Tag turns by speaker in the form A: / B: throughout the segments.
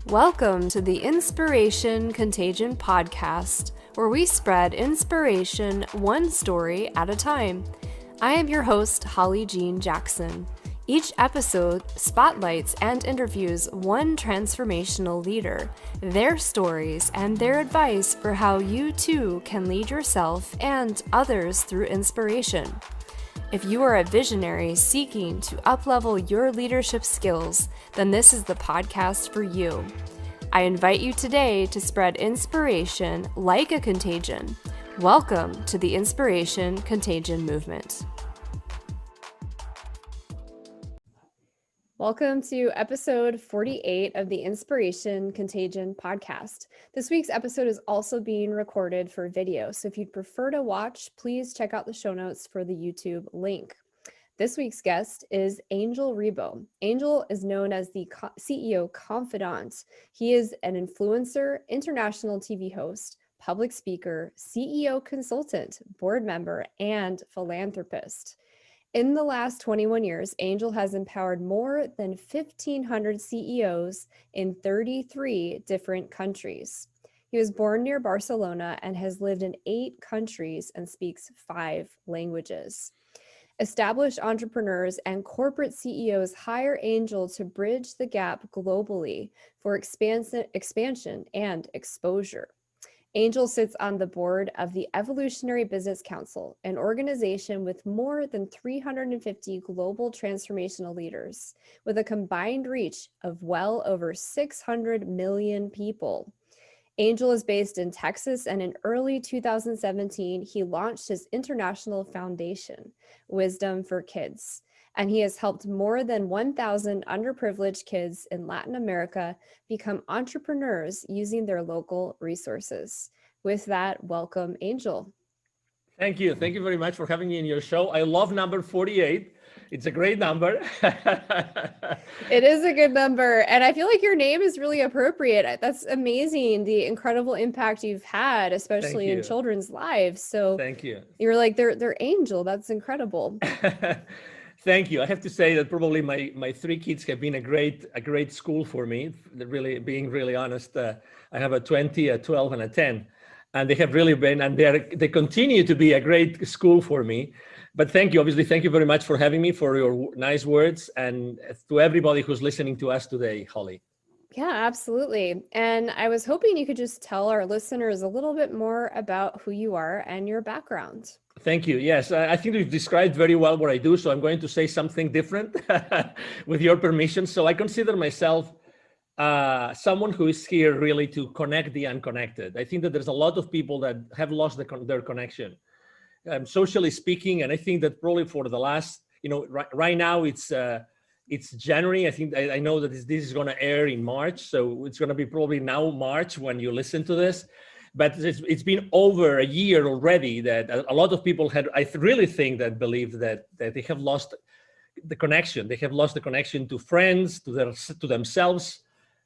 A: Welcome to the Inspiration Contagion podcast, where we spread inspiration one story at a time. I am your host, Holly Jean Jackson. Each episode spotlights and interviews one transformational leader, their stories, and their advice for how you too can lead yourself and others through inspiration. If you are a visionary seeking to uplevel your leadership skills, then this is the podcast for you. I invite you today to spread inspiration like a contagion. Welcome to the Inspiration Contagion movement. Welcome to episode 48 of the Inspiration Contagion podcast. This week's episode is also being recorded for video, so if you'd prefer to watch, please check out the show notes for the YouTube link. This week's guest is Angel Rebo. Angel is known as the CEO Confidant. He is an influencer, international TV host, public speaker, CEO consultant, board member, and philanthropist. In the last 21 years, Angel has empowered more than 1,500 CEOs in 33 different countries. He was born near Barcelona and has lived in 8 countries and speaks 5 languages. Established entrepreneurs and corporate CEOs hire Angel to bridge the gap globally for expansion and exposure. Angel sits on the board of the Evolutionary Business Council, an organization with more than 350 global transformational leaders, with a combined reach of well over 600 million people. Angel is based in Texas, and in early 2017, he launched his international foundation, Wisdom for Kids, and he has helped more than 1,000 underprivileged kids in Latin America become entrepreneurs using their local resources. With that, welcome, Angel.
B: Thank you. Thank you very much for having me in your show. I love number 48. It's a great number.
A: It is a good number. And I feel like your name is really appropriate. That's amazing. The incredible impact you've had, especially in children's lives. So
B: thank you.
A: You're like, they're Angel. That's incredible.
B: Thank you. I have to say that probably my 3 kids have been a great school for me. Really, being really honest, I have a 20, a 12, and a 10, and they have really been, and they continue to be a great school for me. But thank you. Obviously, thank you very much for having me, for your nice words, and to everybody who's listening to us today, Holly.
A: Yeah, absolutely. And I was hoping you could just tell our listeners a little bit more about who you are and your background.
B: Thank you. Yes, I think you've described very well what I do, so I'm going to say something different with your permission. So I consider myself someone who is here really to connect the unconnected. I think that there's a lot of people that have lost their connection, socially speaking, and I think that probably for the last, right now it's January. I think I know that this is going to air in March, so it's going to be probably now March when you listen to this. But it's been over a year already that a lot of people really think that believe that they have lost the connection. They have lost the connection to friends, to themselves,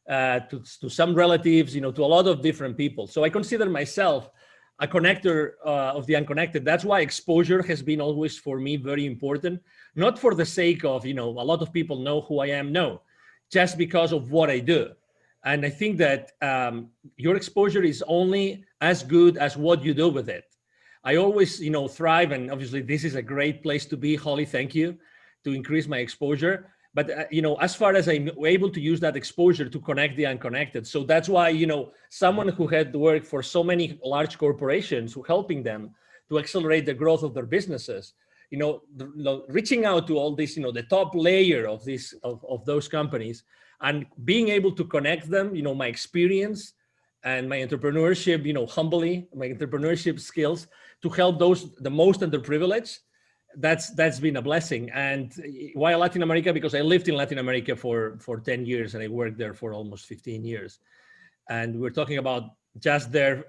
B: to some relatives, to a lot of different people. So I consider myself a connector of the unconnected. That's why exposure has been always for me very important, not for the sake of, a lot of people know who I am. No, just because of what I do. And I think that your exposure is only as good as what you do with it. I always, thrive, and obviously this is a great place to be, Holly, thank you, to increase my exposure. But, as far as I'm able to use that exposure to connect the unconnected. So that's why, someone who had worked for so many large corporations, who helping them to accelerate the growth of their businesses, reaching out to all this, the top layer of those companies, and being able to connect them, my experience and my entrepreneurship, humbly, my entrepreneurship skills to help the most underprivileged. That's been a blessing. And why Latin America? Because I lived in Latin America for 10 years and I worked there for almost 15 years. And we're talking about just there,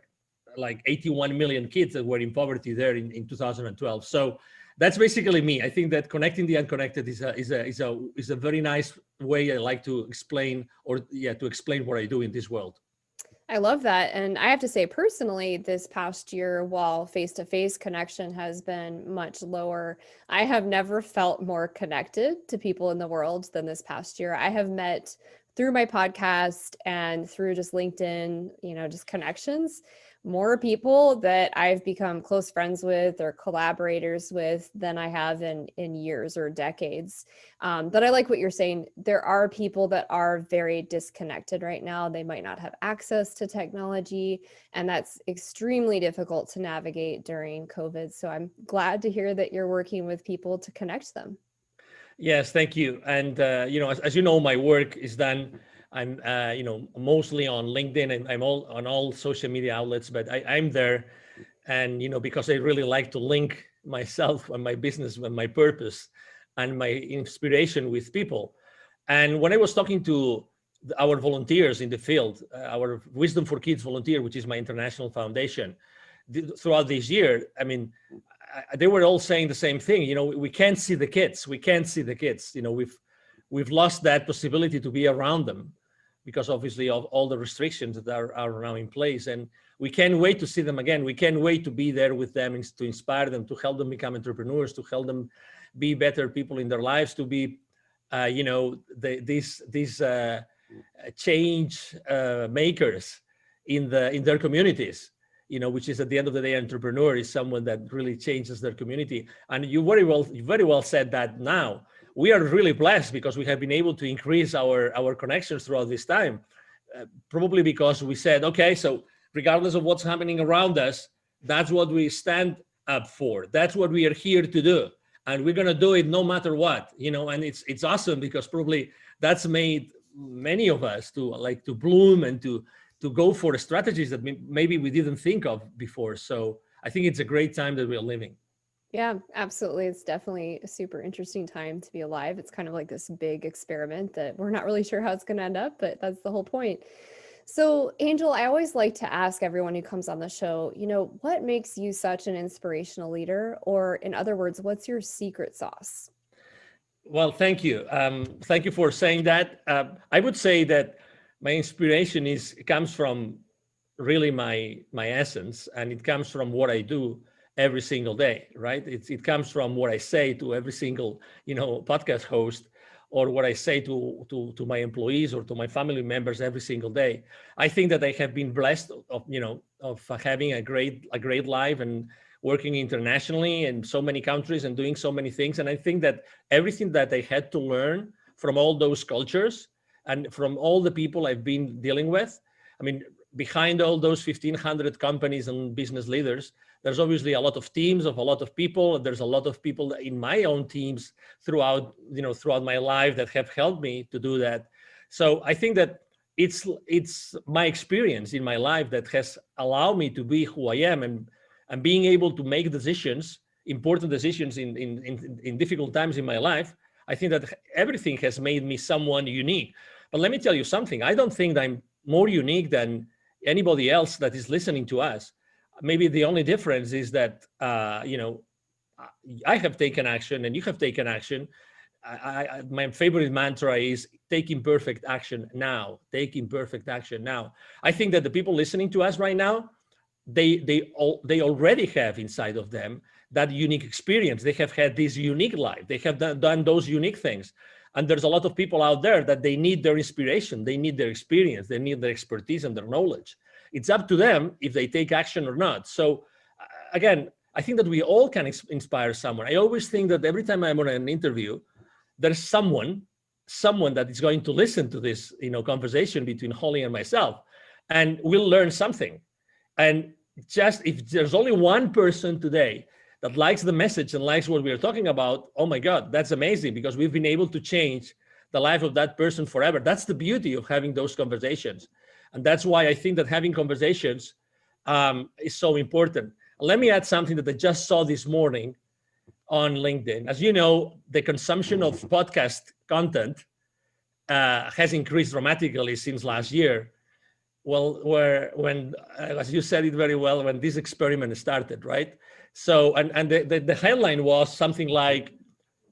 B: like 81 million kids that were in poverty there in 2012. So that's basically me. I think that connecting the unconnected is a very nice way I like to explain, to explain what I do in this world.
A: I love that. And I have to say personally, this past year, while face-to-face connection has been much lower, I have never felt more connected to people in the world than this past year. I have met through my podcast and through just LinkedIn, just connections, more people that I've become close friends with or collaborators with than I have in years or decades. But I like what you're saying. There are people that are very disconnected right now. They might not have access to technology, and that's extremely difficult to navigate during COVID. So I'm glad to hear that you're working with people to connect them.
B: Yes, thank you. And as you know, my work is done. I'm mostly on LinkedIn, and I'm on all social media outlets. But I'm there, and because I really like to link myself and my business and my purpose and my inspiration with people. And when I was talking to our volunteers in the field, our Wisdom for Kids volunteer, which is my international foundation, throughout this year, I mean, they were all saying the same thing. We can't see the kids. We can't see the kids. We've lost that possibility to be around them because obviously of all the restrictions that are now in place. And we can't wait to see them again. We can't wait to be there with them, to inspire them, to help them become entrepreneurs, to help them be better people in their lives, to be, these change makers in their communities. Which is at the end of the day, entrepreneur is someone that really changes their community. And you very well said that. Now we are really blessed because we have been able to increase our connections throughout this time, probably because we said, okay, so regardless of what's happening around us, that's what we stand up for. That's what we are here to do. And we're going to do it no matter what, and it's awesome because probably that's made many of us to bloom and to go for the strategies that maybe we didn't think of before. So I think it's a great time that we're living.
A: Yeah, absolutely. It's definitely a super interesting time to be alive. It's kind of like this big experiment that we're not really sure how it's going to end up, but that's the whole point. So Angel, I always like to ask everyone who comes on the show, what makes you such an inspirational leader? Or in other words, what's your secret sauce?
B: Well, thank you. Thank you for saying that. I would say that my inspiration comes from really my essence, and it comes from what I do every single day, right? It comes from what I say to every single, podcast host, or what I say to my employees or to my family members every single day. I think that I have been blessed of having a great life and working internationally in so many countries and doing so many things. And I think that everything that I had to learn from all those cultures and from all the people I've been dealing with, I mean, behind all those 1,500 companies and business leaders, there's obviously a lot of teams of a lot of people. There's a lot of people in my own teams throughout my life that have helped me to do that. So I think that it's my experience in my life that has allowed me to be who I am, and being able to make decisions, important decisions in difficult times in my life. I think that everything has made me someone unique. But let me tell you something. I don't think that I'm more unique than anybody else that is listening to us. Maybe the only difference is that, I have taken action and you have taken action. My favorite mantra is take imperfect action now. Take imperfect action now. I think that the people listening to us right now, they already have inside of them that unique experience. They have had this unique life. They have done those unique things. And there's a lot of people out there that they need their inspiration. They need their experience. They need their expertise and their knowledge. It's up to them if they take action or not. So again, I think that we all can inspire someone. I always think that every time I'm on an interview, there's someone that is going to listen to this, conversation between Holly and myself, and we'll learn something. And just if there's only one person today that likes the message and likes what we're talking about, oh my God, that's amazing, because we've been able to change the life of that person forever. That's the beauty of having those conversations. And that's why I think that having conversations is so important. Let me add something that I just saw this morning on LinkedIn. As you know, the consumption of podcast content has increased dramatically since last year. Well, when as you said it very well, when this experiment started, right? So, and the headline was something like,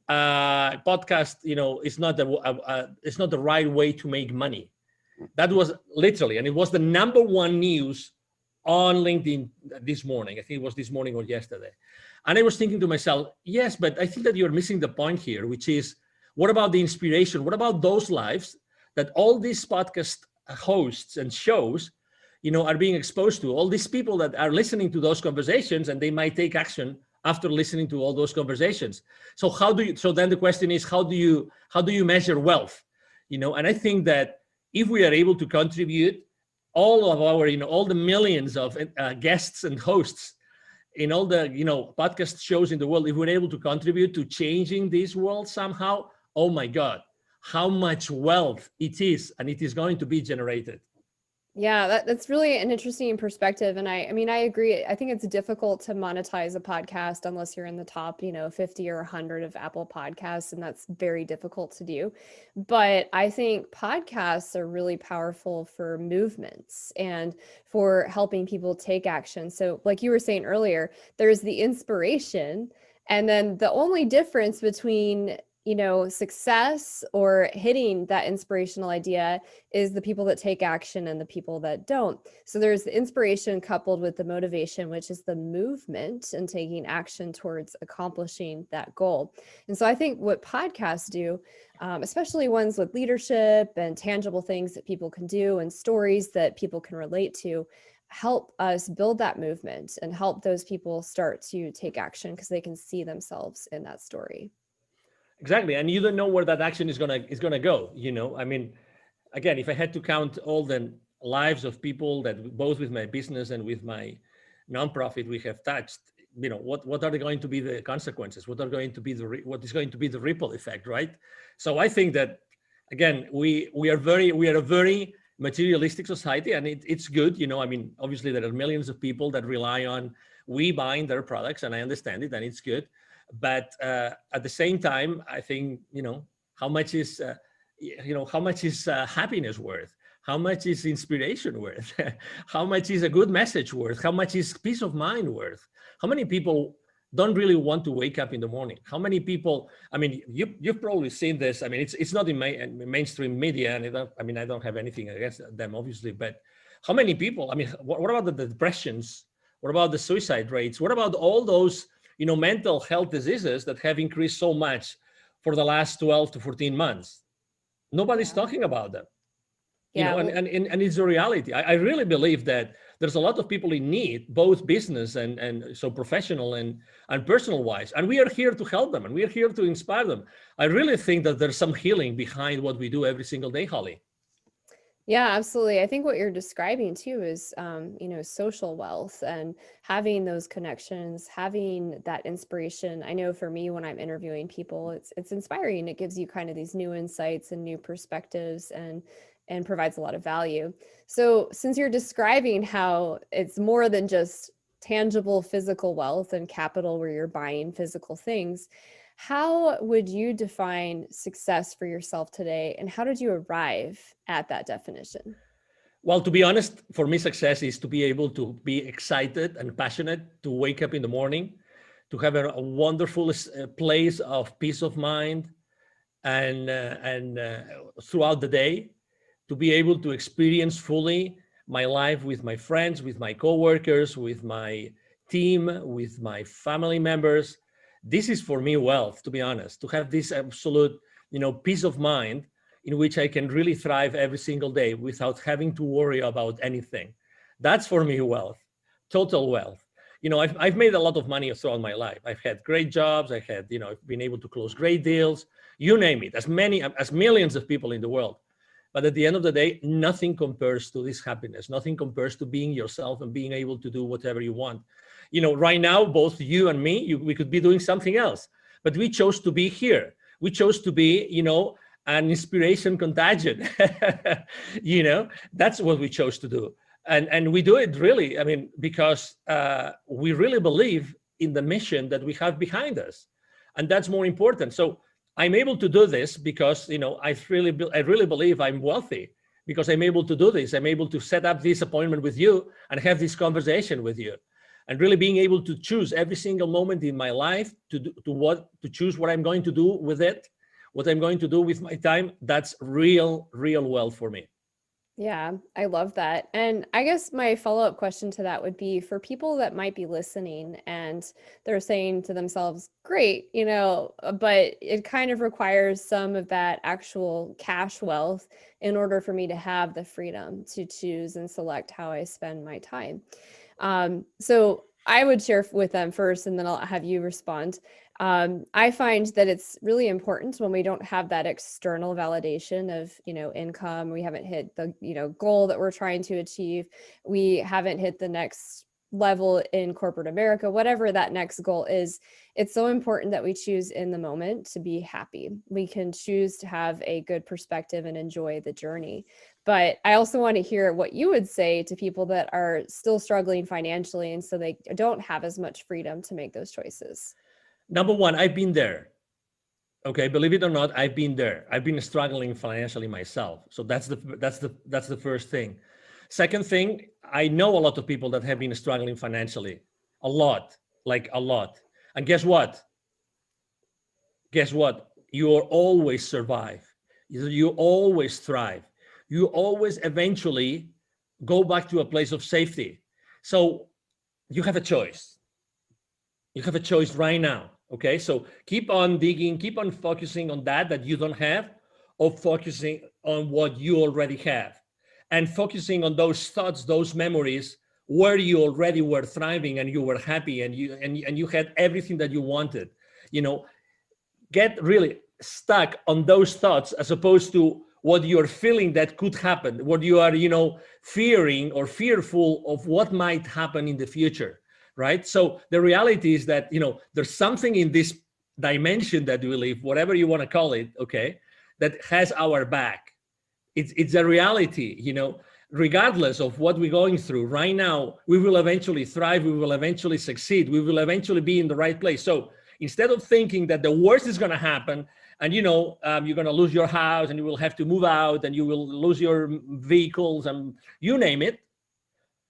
B: podcast, is not the right way to make money. That was literally, and it was the #1 news on LinkedIn this morning. I think it was this morning or yesterday. And I was thinking to myself, yes, but I think that you're missing the point here, which is, what about the inspiration? What about those lives that all these podcast hosts and shows, are being exposed to, all these people that are listening to those conversations, and they might take action after listening to all those conversations. So then the question is, how do you measure wealth? And I think that if we are able to contribute all of our, all the millions of guests and hosts in all the, podcast shows in the world, if we're able to contribute to changing this world somehow, oh my God, how much wealth it is, and it is going to be generated.
A: Yeah, that's really an interesting perspective. And I mean, I agree. I think it's difficult to monetize a podcast unless you're in the top, 50 or 100 of Apple Podcasts, and that's very difficult to do. But I think podcasts are really powerful for movements and for helping people take action. So like you were saying earlier, there's the inspiration, and then the only difference between success or hitting that inspirational idea is the people that take action and the people that don't. So there's the inspiration coupled with the motivation, which is the movement and taking action towards accomplishing that goal. And so I think what podcasts do, especially ones with leadership and tangible things that people can do and stories that people can relate to, help us build that movement and help those people start to take action because they can see themselves in that story.
B: Exactly, and you don't know where that action is gonna go. I mean, again, if I had to count all the lives of people that both with my business and with my nonprofit we have touched, what are going to be the consequences? What is going to be the ripple effect, right? So I think that again, we are a very materialistic society, and it's good. I mean, obviously there are millions of people that rely on we buying their products, and I understand it, and it's good. But at the same time, I think, how much is happiness worth? How much is inspiration worth? How much is a good message worth? How much is peace of mind worth? How many people don't really want to wake up in the morning? How many people, I mean, you've probably seen this. I mean, it's not in mainstream media, and I don't have anything against them, obviously, but how many people, I mean, what about the depressions? What about the suicide rates? What about all those mental health diseases that have increased so much for the last 12 to 14 months? Nobody's talking about them. And it's a reality. I really believe that there's a lot of people in need, both business and so professional and personal wise. And we are here to help them, and we are here to inspire them. I really think that there's some healing behind what we do every single day, Holly.
A: Yeah, absolutely. I think what you're describing too is, social wealth and having those connections, having that inspiration. I know for me, when I'm interviewing people, it's inspiring. It gives you kind of these new insights and new perspectives and provides a lot of value. So since you're describing how it's more than just tangible physical wealth and capital where you're buying physical things, how would you define success for yourself today, and how did you arrive at that definition?
B: Well, to be honest, for me, success is to be able to be excited and passionate, to wake up in the morning, to have a wonderful place of peace of mind, and throughout the day, to be able to experience fully my life with my friends, with my coworkers, with my team, with my family members. This is for me wealth, to be honest, to have this absolute, peace of mind in which I can really thrive every single day without having to worry about anything. That's for me wealth, total wealth. I've made a lot of money throughout my life. I've had great jobs. I've been able to close great deals, you name it, as millions of people in the world. But at the end of the day, nothing compares to this happiness. Nothing compares to being yourself and being able to do whatever you want. Right now, both you and me, we could be doing something else, but we chose to be here. We chose to be, an inspiration contagion. That's what we chose to do. And we do it really, because we really believe in the mission that we have behind us. And that's more important. So I'm able to do this because, I really believe I'm wealthy because I'm able to do this. I'm able to set up this appointment with you and have this conversation with you. And really being able to choose every single moment in my life to choose what I'm going to do with it, what I'm going to do with my time. That's real wealth for me.
A: Yeah, I love that. And I guess my follow-up question to that would be for people that might be listening and they're saying to themselves, great, but it kind of requires some of that actual cash wealth in order for me to have the freedom to choose and select how I spend my time. So I would share with them first, and then I'll have you respond. I find that it's really important when we don't have that external validation of, income. We haven't hit the, goal that we're trying to achieve. We haven't hit the next level in corporate America, whatever that next goal is. It's so important that we choose in the moment to be happy. We can choose to have a good perspective and enjoy the journey. But I also want to hear what you would say to people that are still struggling financially, and so they don't have as much freedom to make those choices.
B: Number one, I've been there. Okay, believe it or not, I've been there. I've been struggling financially myself. So that's the first thing. Second thing, I know a lot of people that have been struggling financially, a lot, like a lot. And guess what? Guess what? You will always survive. You always thrive. You always eventually go back to a place of safety. So you have a choice. You have a choice right now. Okay, so keep on digging, keep on focusing on that you don't have, or focusing on what you already have, and focusing on those thoughts, those memories where you already were thriving and you were happy and you had everything that you wanted. Get really stuck on those thoughts as opposed to what you're feeling that could happen, what you are, fearing or fearful of what might happen in the future. Right. So the reality is that, there's something in this dimension that we live, whatever you want to call it, okay, that has our back. It's a reality, regardless of what we're going through right now, we will eventually thrive. We will eventually succeed. We will eventually be in the right place. So instead of thinking that the worst is going to happen and, you're going to lose your house and you will have to move out and you will lose your vehicles and you name it,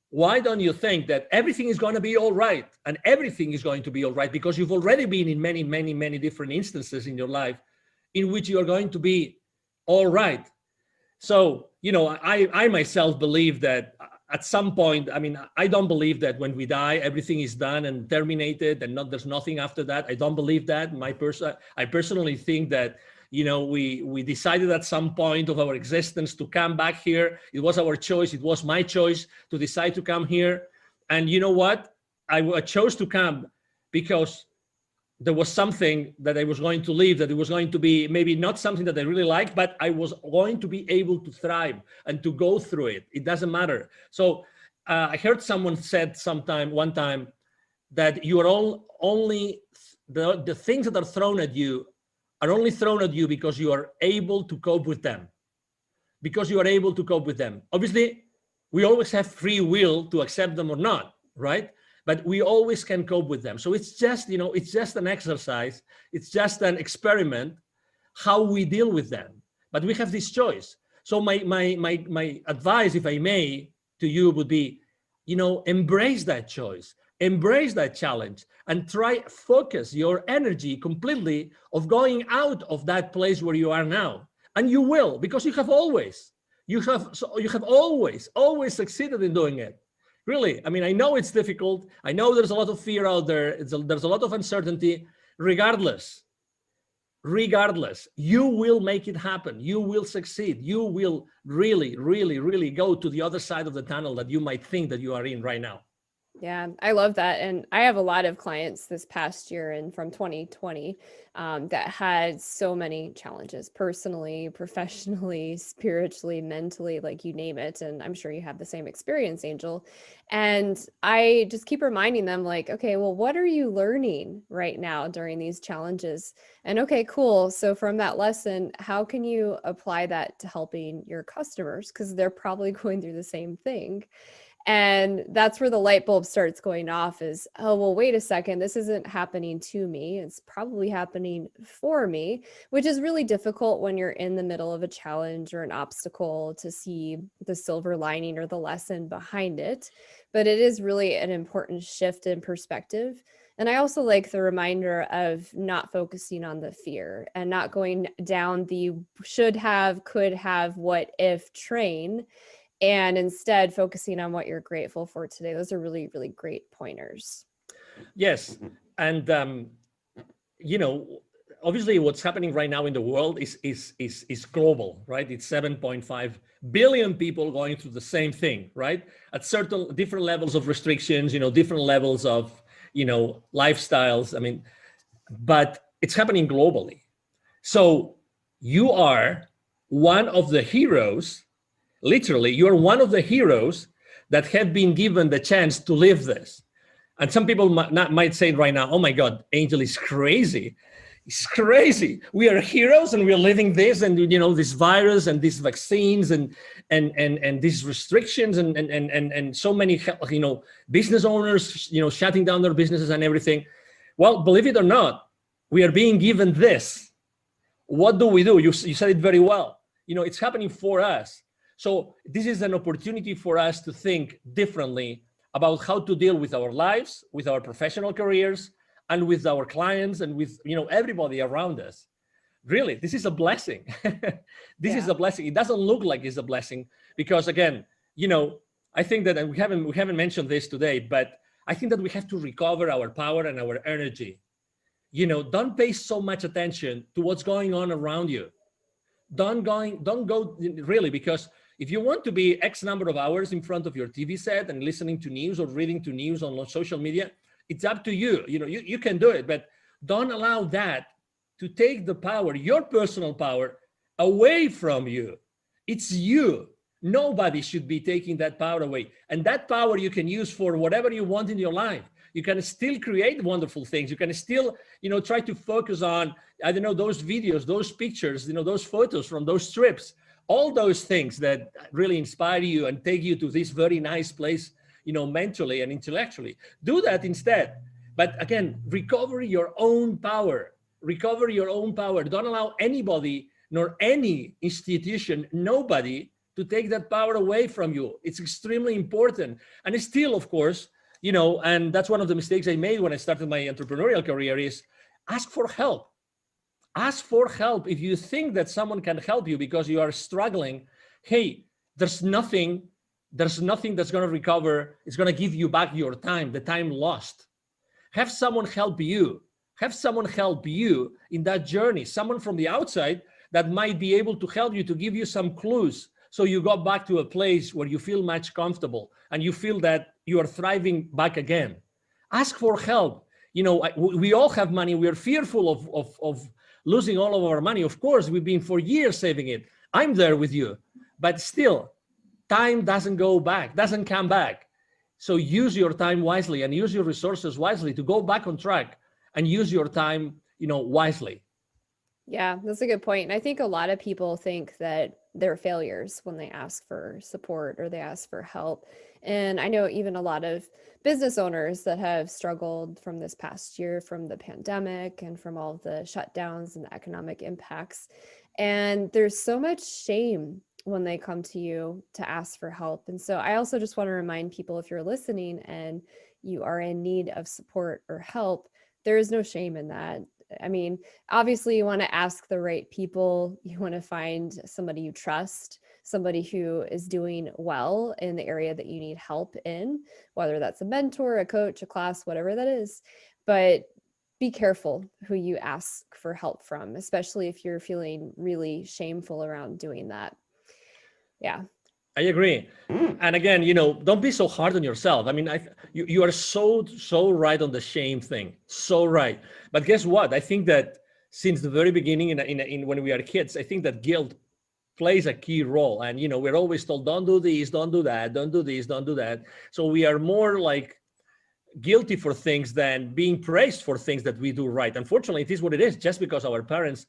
B: why don't you think that everything is going to be all right? And everything is going to be all right because you've already been in many, many, many different instances in your life in which you are going to be all right. So, I myself believe that at some point, I don't believe that when we die, everything is done and terminated and there's nothing after that. I don't believe that. I personally think that we decided at some point of our existence to come back here. It was our choice. It was my choice to decide to come here. And you know what? I chose to come because there was something that I was going to leave, that it was going to be maybe not something that I really liked, but I was going to be able to thrive and to go through it. It doesn't matter. So I heard someone said one time that you are only the things that are thrown at you are only thrown at you because you are able to cope with them. Because you are able to cope with them. Obviously, we always have free will to accept them or not, right? But we always can cope with them. So it's just, it's just an exercise. It's just an experiment, how we deal with them. But we have this choice. So my advice, if I may, to you would be, embrace that choice. Embrace that challenge and focus your energy completely of going out of that place where you are now. And you will, because you have always always succeeded in doing it. Really, I know it's difficult. I know there's a lot of fear out there. There's a lot of uncertainty. Regardless, you will make it happen. You will succeed. You will really, really, really go to the other side of the tunnel that you might think that you are in right now.
A: Yeah, I love that. And I have a lot of clients this past year and from 2020 that had so many challenges personally, professionally, spiritually, mentally, like you name it. And I'm sure you have the same experience, Angel. And I just keep reminding them like, okay, well, what are you learning right now during these challenges? And okay, cool. So from that lesson, how can you apply that to helping your customers? Because they're probably going through the same thing. And that's where the light bulb starts going off is, oh, well, wait a second, this isn't happening to me. It's probably happening for me, which is really difficult when you're in the middle of a challenge or an obstacle to see the silver lining or the lesson behind it. But it is really an important shift in perspective. And I also like the reminder of not focusing on the fear and not going down the should have, could have, what if train, and instead focusing on what you're grateful for today. Those are really, really great pointers.
B: Yes. And, obviously what's happening right now in the world is global, right? It's 7.5 billion people going through the same thing, right? At certain different levels of restrictions, different levels of, lifestyles. I mean, but it's happening globally. So you are one of the heroes, literally, you're one of the heroes that have been given the chance to live this. And some people might say right now, oh my God, Angel is crazy. It's crazy. We are heroes and we're living this, and this virus and these vaccines and these restrictions and so many business owners shutting down their businesses and everything. Well, believe it or not, we are being given this. What do we do? You said it very well. It's happening for us. So this is an opportunity for us to think differently about how to deal with our lives, with our professional careers, and with our clients, and with everybody around us. Really, this is a blessing. This is a blessing. It doesn't look like it's a blessing because, again, I think that, and we haven't mentioned this today, but I think that we have to recover our power and our energy. Don't pay so much attention to what's going on around you. Don't go really, because if you want to be X number of hours in front of your TV set and listening to news or reading to news on social media, it's up to you. You can do it, but don't allow that to take the power, your personal power, away from you. It's you. Nobody should be taking that power away. And that power you can use for whatever you want in your life. You can still create wonderful things. You can still, try to focus on, those videos, those pictures, those photos from those trips, all those things that really inspire you and take you to this very nice place, mentally and intellectually. Do that instead. But again, recover your own power. Recover your own power. Don't allow anybody, nor any institution, nobody, to take that power away from you. It's extremely important. And it's still, of course, and that's one of the mistakes I made when I started my entrepreneurial career, is ask for help. Ask for help. If you think that someone can help you because you are struggling, hey, there's nothing that's going to recover. It's going to give you back your time, the time lost. Have someone help you. Have someone help you in that journey. Someone from the outside that might be able to help you, to give you some clues, so you go back to a place where you feel much comfortable and you feel that you are thriving back again. Ask for help. We all have money. We are fearful of losing all of our money. Of course, we've been for years saving it. I'm there with you, but still, time doesn't come back. So use your time wisely and use your resources wisely to go back on track and use your time, wisely.
A: Yeah, that's a good point. And I think a lot of people think that they're failures when they ask for support or they ask for help. And I know even a lot of business owners that have struggled from this past year, from the pandemic and from all of the shutdowns and the economic impacts. And there's so much shame when they come to you to ask for help. And so I also just want to remind people, if you're listening and you are in need of support or help, there is no shame in that. I mean, obviously you want to ask the right people. You want to find somebody you trust, somebody who is doing well in the area that you need help in, whether that's a mentor, a coach, a class, whatever that is. But be careful who you ask for help from, especially if you're feeling really shameful around doing that. Yeah.
B: I agree. And again, don't be so hard on yourself. I mean, you are so right on the shame thing. So right. But guess what? I think that since the very beginning in when we are kids, I think that guilt plays a key role. And, we're always told, don't do this, don't do that, don't do this, don't do that. So we are more like guilty for things than being praised for things that we do right. Unfortunately, it is what it is, just because our parents,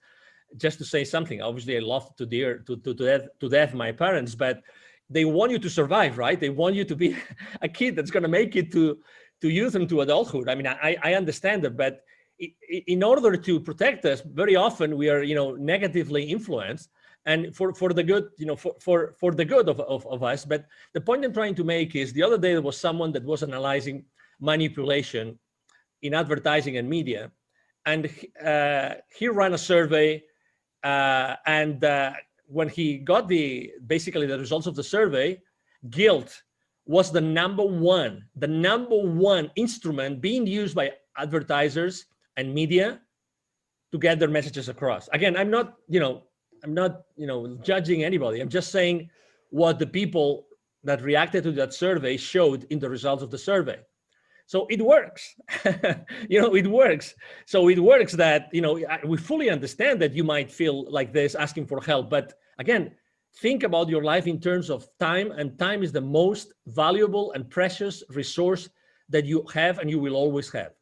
B: just to say something, obviously I love to death my parents, but they want you to survive, right? They want you to be a kid that's going to make it to youth and to adulthood. I mean, I understand that, but in order to protect us, very often we are, negatively influenced, and for the good, for the good of us. But the point I'm trying to make is, the other day there was someone that was analyzing manipulation in advertising and media. And he ran a survey, and when he got basically the results of the survey, guilt was the number one instrument being used by advertisers and media to get their messages across. Again, I'm not judging anybody. I'm just saying what the people that reacted to that survey showed in the results of the survey. So it works. It works. So it works that, we fully understand that you might feel like this, asking for help. But again, think about your life in terms of time, and time is the most valuable and precious resource that you have and you will always have.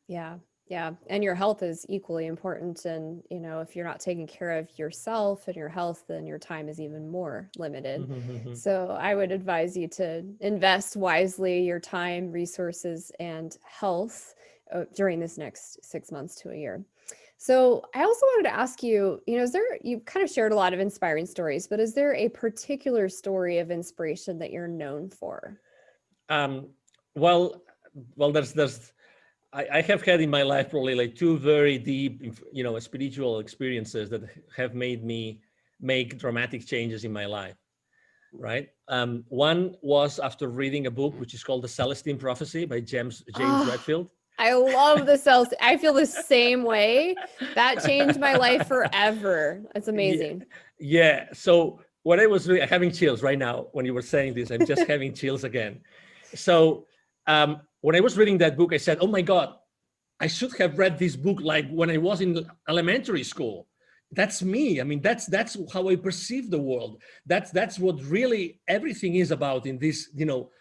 A: Yeah. Yeah. And your health is equally important. And, if you're not taking care of yourself and your health, then your time is even more limited.
B: Mm-hmm.
A: So I would advise you to invest wisely your time, resources, and health during this next 6 months to a year. So I also wanted to ask you, you've kind of shared a lot of inspiring stories, but is there a particular story of inspiration that you're known for?
B: Well, I have had in my life probably like two very deep, spiritual experiences that have made me make dramatic changes in my life, right? One was after reading a book which is called The Celestine Prophecy by James Redfield.
A: I love the cells. I feel the same way. That changed my life forever. It's amazing.
B: Yeah. So what I was really having chills right now when you were saying this, I'm just having chills again. So when I was reading that book, I said, oh my God, I should have read this book like when I was in elementary school. That's me. I mean, that's how I perceive the world. That's what really everything is about in this,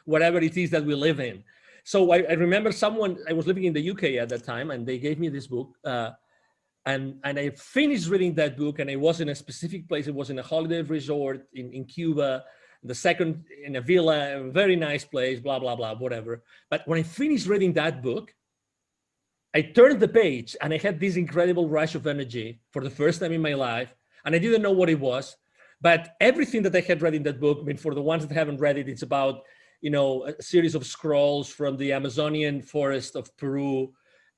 B: whatever it is that we live in. So I remember I was living in the UK at that time, and they gave me this book. And I finished reading that book, and I was in a specific place. It was in a holiday resort in Cuba. The second in a villa, a very nice place, blah, blah, blah, whatever. But when I finished reading that book, I turned the page and I had this incredible rush of energy for the first time in my life. And I didn't know what it was, but everything that I had read in that book, I mean, for the ones that haven't read it, it's about, a series of scrolls from the Amazonian forest of Peru,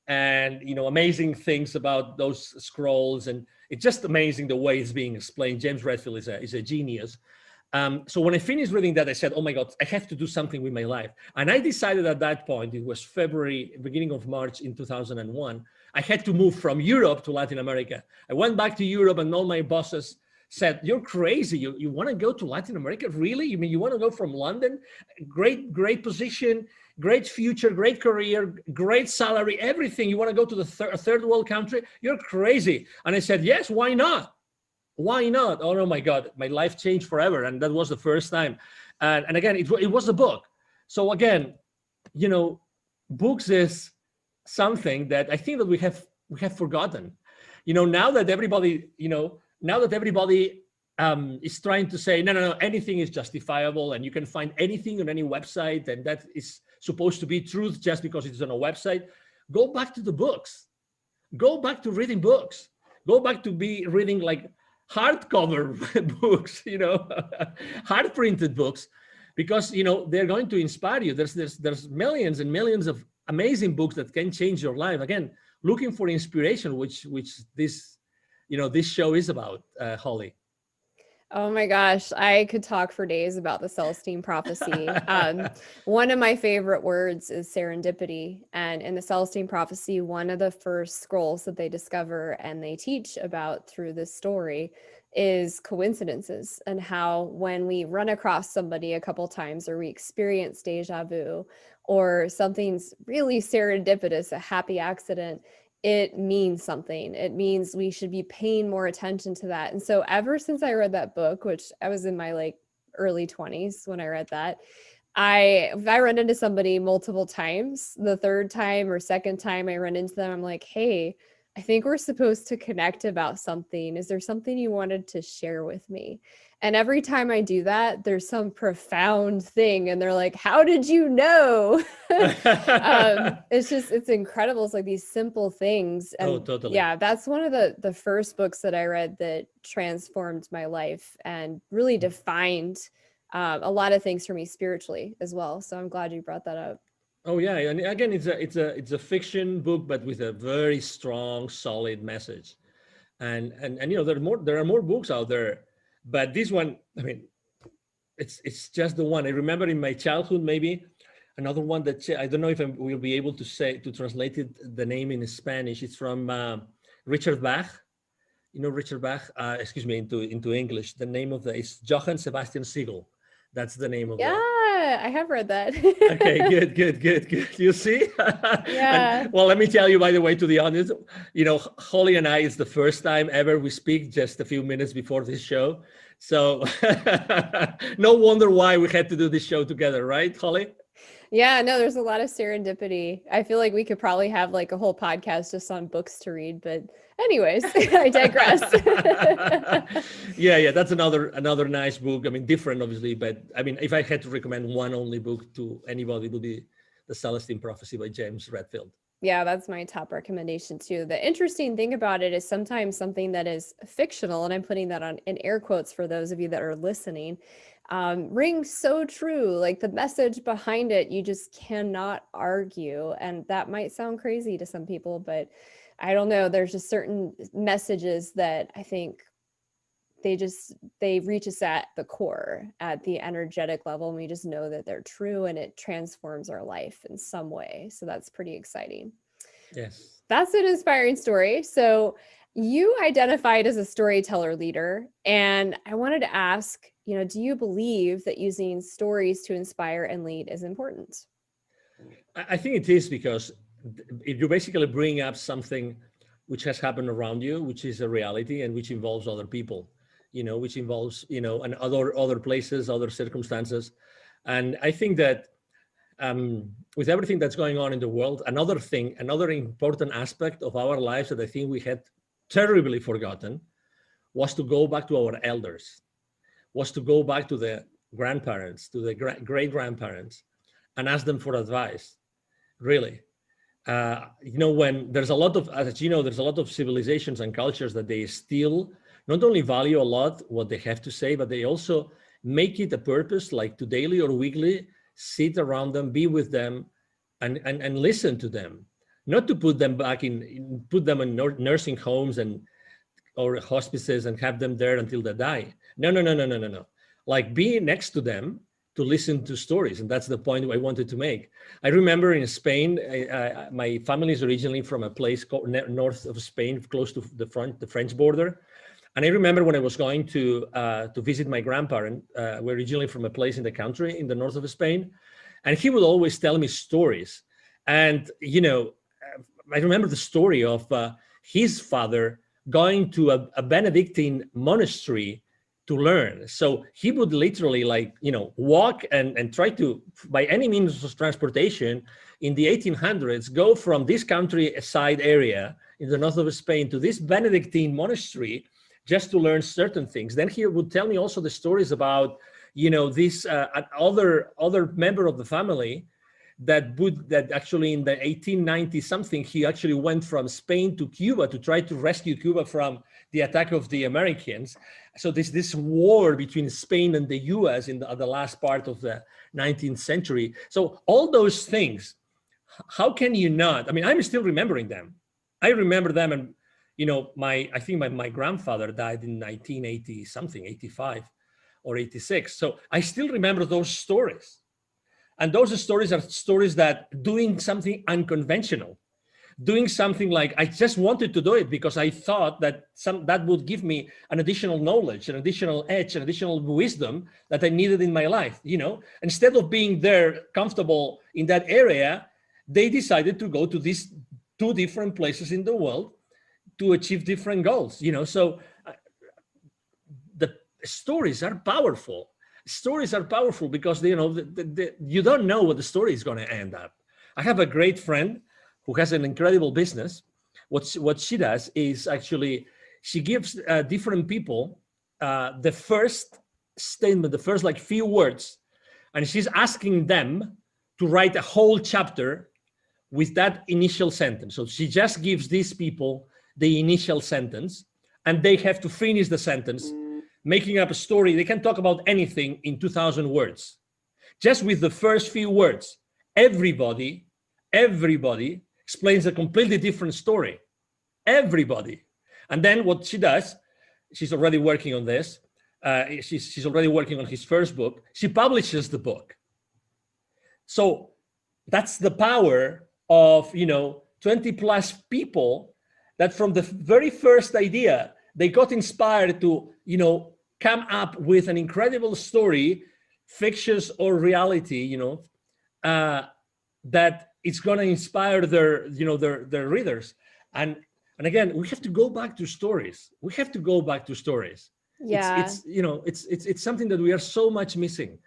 B: and, amazing things about those scrolls. And it's just amazing the way it's being explained. James Redfield is a genius. So when I finished reading that, I said, oh my God, I have to do something with my life. And I decided at that point, it was February, beginning of March in 2001, I had to move from Europe to Latin America. I went back to Europe, and all my bosses said, you're crazy. You want to go to Latin America? Really? You mean you want to go from London? Great position, great future, great career, great salary, everything. You want to go to the third world country? You're crazy. And I said, yes, why not? Why not? Oh my God, my life changed forever. And that was the first time. And again, it was a book. So again, books is something that I think that we have forgotten. Now that everybody, is trying to say, no, anything is justifiable, and you can find anything on any website, and that is supposed to be truth just because it's on a website. Go back to the books. Go back to reading books. Go back to reading like hardcover books, hard printed books, because they're going to inspire you. There's millions and millions of amazing books that can change your life. Again, looking for inspiration, which this show is about, Holly.
A: Oh my gosh, I could talk for days about the Celestine Prophecy. One of my favorite words is serendipity. And in the Celestine Prophecy, one of the first scrolls that they discover and they teach about through this story is coincidences, and how when we run across somebody a couple times, or we experience deja vu, or something's really serendipitous, a happy accident, it means something. It means we should be paying more attention to that. And so ever since I read that book, which I was in my early 20s when I read that, if I run into somebody multiple times, the third time or second time I run into them, I'm like, hey, I think we're supposed to connect about something. Is there something you wanted to share with me? And every time I do that, there's some profound thing. And they're like, how did you know? It's incredible. It's like these simple things. And
B: totally.
A: Yeah, that's one of the first books that I read that transformed my life and really defined a lot of things for me spiritually as well. So I'm glad you brought that up.
B: Oh yeah, and again, it's a fiction book, but with a very strong, solid message. And there are more books out there, but this one, I mean, it's just the one. I remember in my childhood, maybe another one that I don't know if I will be able to translate it, the name in Spanish. It's from Richard Bach. Richard Bach. Excuse me, into English. The name of it's Johann Sebastian Siegel. That's the name of
A: Yeah,
B: the.
A: I have read that.
B: Okay, good. You see?
A: Yeah.
B: And, well, let me tell you, by the way, to the audience, Holly and I, it's the first time ever we speak just a few minutes before this show. So no wonder why we had to do this show together, right, Holly?
A: Yeah, no, there's a lot of serendipity. I feel like we could probably have like a whole podcast just on books to read, but anyways, I digress.
B: Yeah, that's another nice book. I mean, different obviously, but I mean, if I had to recommend one only book to anybody, it would be The Celestine Prophecy by James Redfield.
A: Yeah, that's my top recommendation too. The interesting thing about it is sometimes something that is fictional, and I'm putting that on in air quotes for those of you that are listening, rings so true. Like the message behind it, you just cannot argue. And that might sound crazy to some people, but I don't know. There's just certain messages that I think they reach us at the core, at the energetic level, and we just know that they're true, and it transforms our life in some way. So that's pretty exciting.
B: Yes.
A: That's an inspiring story. So you identified as a storyteller leader, and I wanted to ask, do you believe that using stories to inspire and lead is important?
B: I think it is, because if you basically bring up something which has happened around you, which is a reality and which involves other people, which involves, and other places, other circumstances. And I think that with everything that's going on in the world, another important aspect of our lives that I think we had terribly forgotten was to go back to our elders, was to go back to the grandparents, to the great-grandparents, and ask them for advice, really. When there's a lot of, as you know, there's a lot of civilizations and cultures that they still not only value a lot what they have to say, but they also make it a purpose, like to daily or weekly sit around them, be with them, and listen to them. Not to put them in nursing homes or hospices and have them there until they die. No. Like be next to them to listen to stories. And that's the point I wanted to make. I remember in Spain, my family is originally from a place called north of Spain, close to the French border. And I remember when I was going to visit my grandparent, we're originally from a place in the country in the north of Spain, and he would always tell me stories. And, I remember the story of his father going to a Benedictine monastery to learn. So he would literally walk and try to, by any means of transportation in the 1800s, go from this countryside area in the north of Spain to this Benedictine monastery just to learn certain things. Then he would tell me also the stories about, this other member of the family that actually in the 1890 something, he actually went from Spain to Cuba to try to rescue Cuba from the attack of the Americans. So this war between Spain and the US in the last part of the 19th century. So all those things, how can you not? I mean, I'm still remembering them. I remember them, and I think my grandfather died in 1980 something, 85 or 86. So I still remember those stories. And those stories are stories that doing something unconventional, doing something like, I just wanted to do it because I thought that that would give me an additional knowledge, an additional edge, an additional wisdom that I needed in my life. Instead of being there comfortable in that area, they decided to go to these two different places in the world to achieve different goals. So the stories are powerful. Stories are powerful because you don't know what the story is going to end up. I have a great friend who has an incredible business. What she does is actually she gives different people the first statement, the first few words, and she's asking them to write a whole chapter with that initial sentence. So she just gives these people the initial sentence, and they have to finish the sentence, making up a story. They can talk about anything in 2,000 words, just with the first few words. everybody explains a completely different story. Everybody. And then what she does, she's already working on this. She's already working on his first book. She publishes the book. So that's the power of 20 plus people that from the very first idea, they got inspired to come up with an incredible story, fictitious or reality, that it's going to inspire their readers. And again, we have to go back to stories.
A: Yeah.
B: It's something that we are so much missing.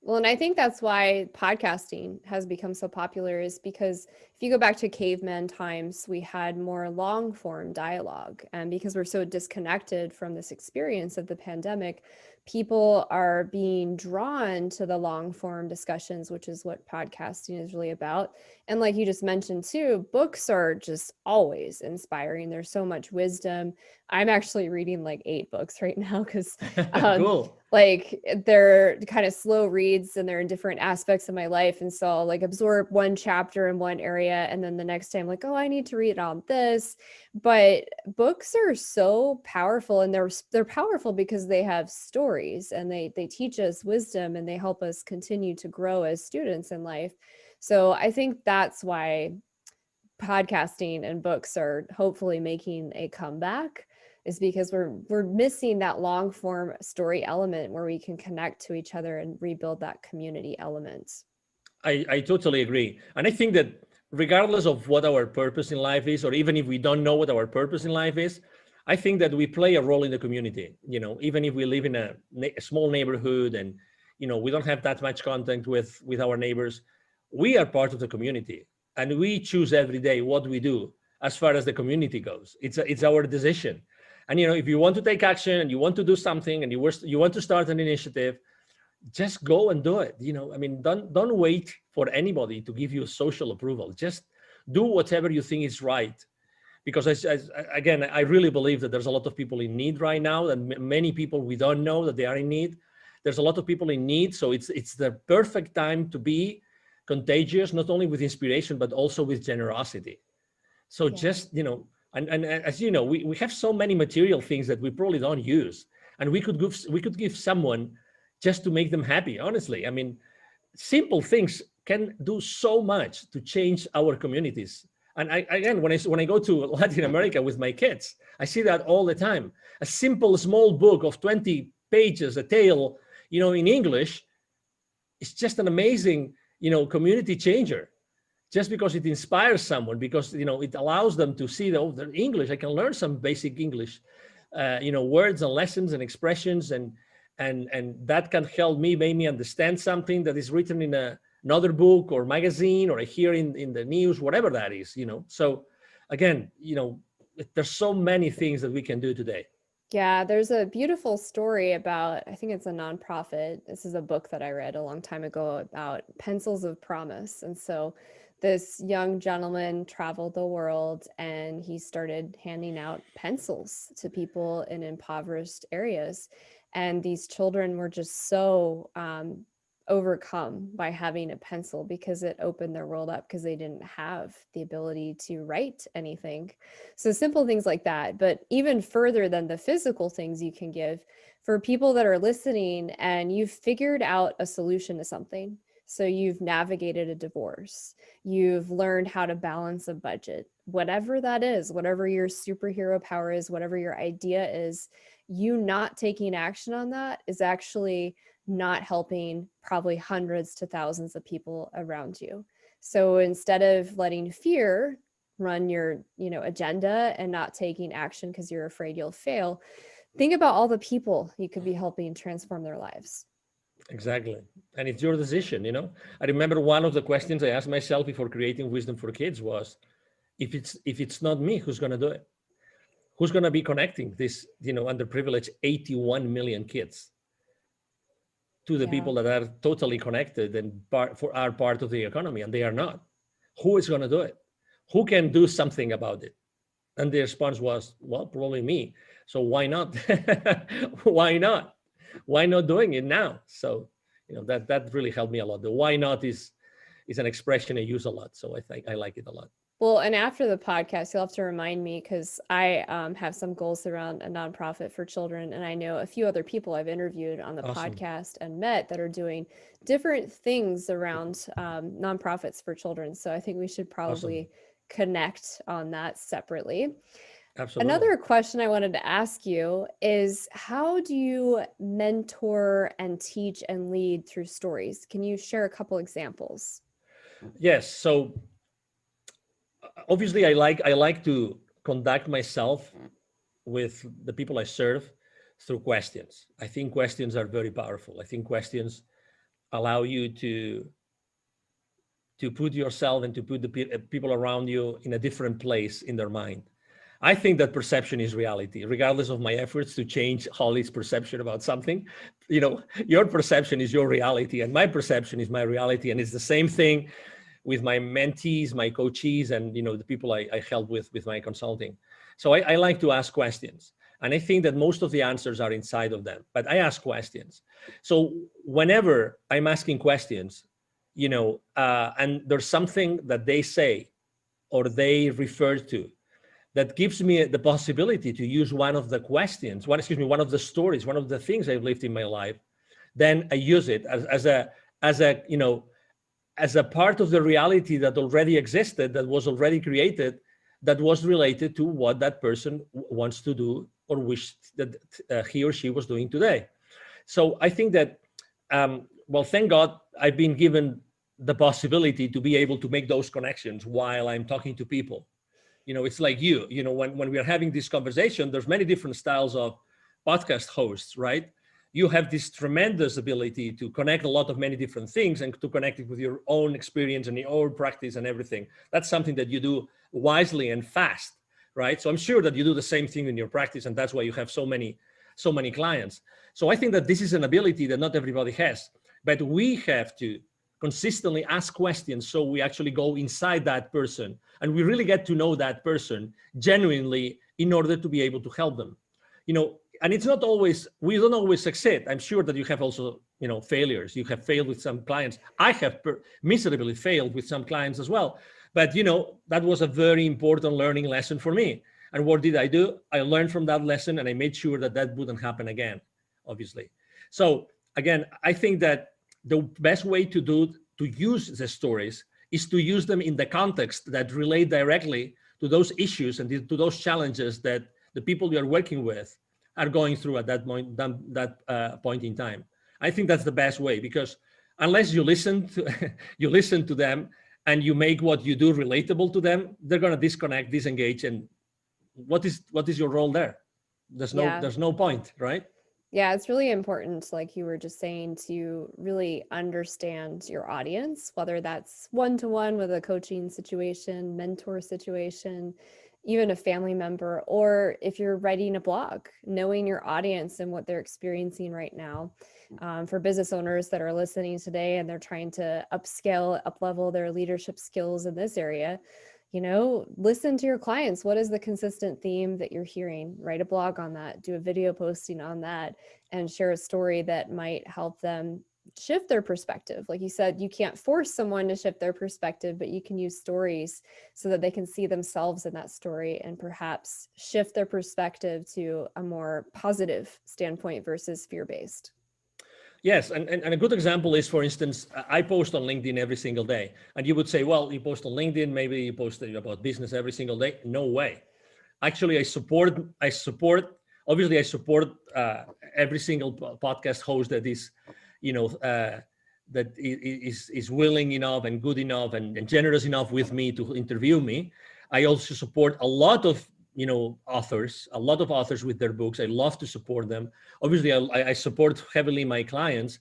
A: Well, and I think that's why podcasting has become so popular, is because if you go back to caveman times, we had more long form dialogue. And because we're so disconnected from this experience of the pandemic, people are being drawn to the long form discussions, which is what podcasting is really about. And like you just mentioned too, books are just always inspiring. There's so much wisdom. I'm actually reading like 8 books right now because
B: Cool.
A: like they're kind of slow reads and they're in different aspects of my life. And so I'll like absorb one chapter in one area. And then the next day I'm like, oh, I need to read on this. But books are so powerful, and they're powerful because they have stories and they teach us wisdom and they help us continue to grow as students in life. So I think that's why podcasting and books are hopefully making a comeback, is because we're missing that long form story element where we can connect to each other and rebuild that community element.
B: I totally agree. And I think that regardless of what our purpose in life is, or even if we don't know what our purpose in life is, I think that we play a role in the community. Even if we live in a small neighborhood and we don't have that much contact with our neighbors, we are part of the community, and we choose every day what we do as far as the community goes. It's our decision. And if you want to take action and you want to do something and you want to start an initiative, just go and do it. Don't wait for anybody to give you social approval. Just do whatever you think is right. Because again, I really believe that there's a lot of people in need right now, and many people we don't know that they are in need. There's a lot of people in need. So it's the perfect time to be contagious, not only with inspiration, but also with generosity. So just, and as you know, we have so many material things that we probably don't use, and we could give someone just to make them happy. Honestly, simple things can do so much to change our communities. And again, when I go to Latin America with my kids, I see that all the time. A simple small book of 20 pages, a tale, in English, it's just an amazing, community changer. Just because it inspires someone, because it allows them to see the English. I can learn some basic English, words and lessons and expressions, and that can help me, make me understand something that is written in another book or magazine, or I hear in the news, whatever that is. So again, there's so many things that we can do today.
A: Yeah, there's a beautiful story about, I think it's a nonprofit. This is a book that I read a long time ago about pencils of promise. And so this young gentleman traveled the world and he started handing out pencils to people in impoverished areas. And these children were just so overcome by having a pencil, because it opened their world up, because they didn't have the ability to write anything. So simple things like that. But even further than the physical things you can give, for people that are listening and you've figured out a solution to something. So you've navigated a divorce, you've learned how to balance a budget, whatever that is, whatever your superhero power is, whatever your idea is, you not taking action on that is actually not helping probably hundreds to thousands of people around you. So instead of letting fear run your, agenda and not taking action because you're afraid you'll fail, think about all the people you could be helping transform their lives.
B: Exactly. And it's your decision. I remember one of the questions I asked myself before creating Wisdom for Kids was, if it's not me, who's going to do it? Who's going to be connecting this, underprivileged 81 million kids to the people that are totally connected and are part of the economy, and they are not? Who is going to do it? Who can do something about it? And the response was, well, probably me. So why not? Why not? Why not doing it now? So, that really helped me a lot. The why not is is an expression I use a lot. So I think I like it a lot.
A: Well, and after the podcast, you'll have to remind me, because I have some goals around a nonprofit for children. And I know a few other people I've interviewed on the podcast and met that are doing different things around nonprofits for children. So I think we should probably connect on that separately.
B: Absolutely.
A: Another question I wanted to ask you is, how do you mentor and teach and lead through stories? Can you share a couple examples?
B: Yes. So obviously I like to conduct myself with the people I serve through questions. I think questions are very powerful. I think questions allow you to put yourself and to put the people around you in a different place in their mind. I think that perception is reality, regardless of my efforts to change Holly's perception about something. Your perception is your reality, and my perception is my reality. And it's the same thing with my mentees, my coachees, and the people I help with my consulting. So I like to ask questions, and I think that most of the answers are inside of them. But I ask questions. So whenever I'm asking questions, and there's something that they say or they refer to that gives me the possibility to use one of the questions, one of the stories, one of the things I've lived in my life, then I use it as a part of the reality that already existed, that was already created, that was related to what that person wants to do or wished that he or she was doing today. So I think that, thank God I've been given the possibility to be able to make those connections while I'm talking to people. It's like when we are having this conversation, there's many different styles of podcast hosts, right? You have this tremendous ability to connect a lot of many different things and to connect it with your own experience and your own practice and everything. That's something that you do wisely and fast, right? So I'm sure that you do the same thing in your practice, and that's why you have so many clients. So I think that this is an ability that not everybody has, but we have to consistently ask questions, so we actually go inside that person and we really get to know that person genuinely in order to be able to help them. And it's not always, we don't always succeed. I'm sure that you have also, failures. You have failed with some clients. I have miserably failed with some clients as well. But, that was a very important learning lesson for me. And what did I do? I learned from that lesson, and I made sure that wouldn't happen again, obviously. So again, I think that the best way to use the stories is to use them in the context that relate directly to those issues and to those challenges that the people you're working with are going through at that point in time. I think that's the best way, because unless you listen to them and you make what you do relatable to them, they're going to disconnect, disengage, and what is your role there? There's no point, right?
A: Yeah, it's really important, like you were just saying, to really understand your audience, whether that's one-to-one with a coaching situation, mentor situation, even a family member, or if you're writing a blog, knowing your audience and what they're experiencing right now. For business owners that are listening today and they're trying to upscale, up-level their leadership skills in this area, listen to your clients. What is the consistent theme that you're hearing? Write a blog on that, do a video posting on that, and share a story that might help them shift their perspective. Like you said, you can't force someone to shift their perspective, but you can use stories so that they can see themselves in that story and perhaps shift their perspective to a more positive standpoint versus fear-based.
B: Yes, and a good example is, for instance, I post on LinkedIn every single day. And you would say, well, you post on LinkedIn, maybe you post about business every single day. No way. Actually, I support every single podcast host that is, that is willing enough and good enough and generous enough with me to interview me. I also support a lot of authors with their books. I love to support them. Obviously, I support heavily my clients,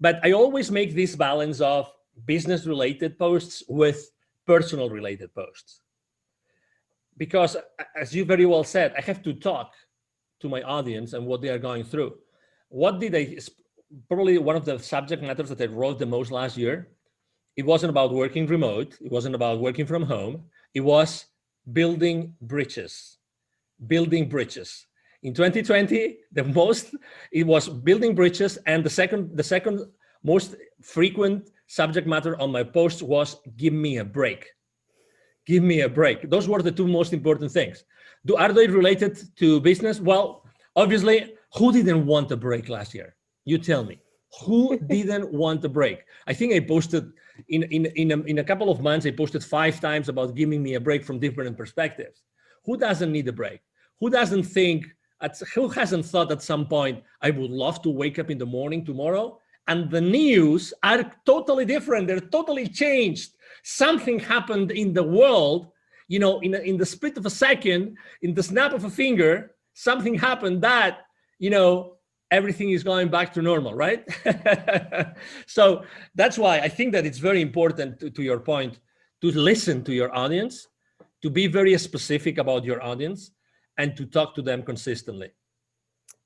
B: but I always make this balance of business related posts with personal related posts. Because as you very well said, I have to talk to my audience and what they are going through. Probably one of the subject matters that I wrote the most last year, it wasn't about working remote. It wasn't about working from home. It was building bridges. In 2020, it was building bridges, and the second most frequent subject matter on my post was, give me a break. Give me a break. Those were the two most important things. Are they related to business? Well, obviously, who didn't want a break last year? You tell me. Who didn't want a break? I think I posted in a couple of months, I posted 5 times about giving me a break from different perspectives. Who doesn't need a break? Who hasn't thought at some point, I would love to wake up in the morning tomorrow and the news are totally different. They're totally changed. Something happened in the world, you know, in the split of a second, in the snap of a finger, something happened that, you know, everything is going back to normal, right? So that's why I think that it's very important, to your point, to listen to your audience, to be very specific about your audience, and to talk to them consistently.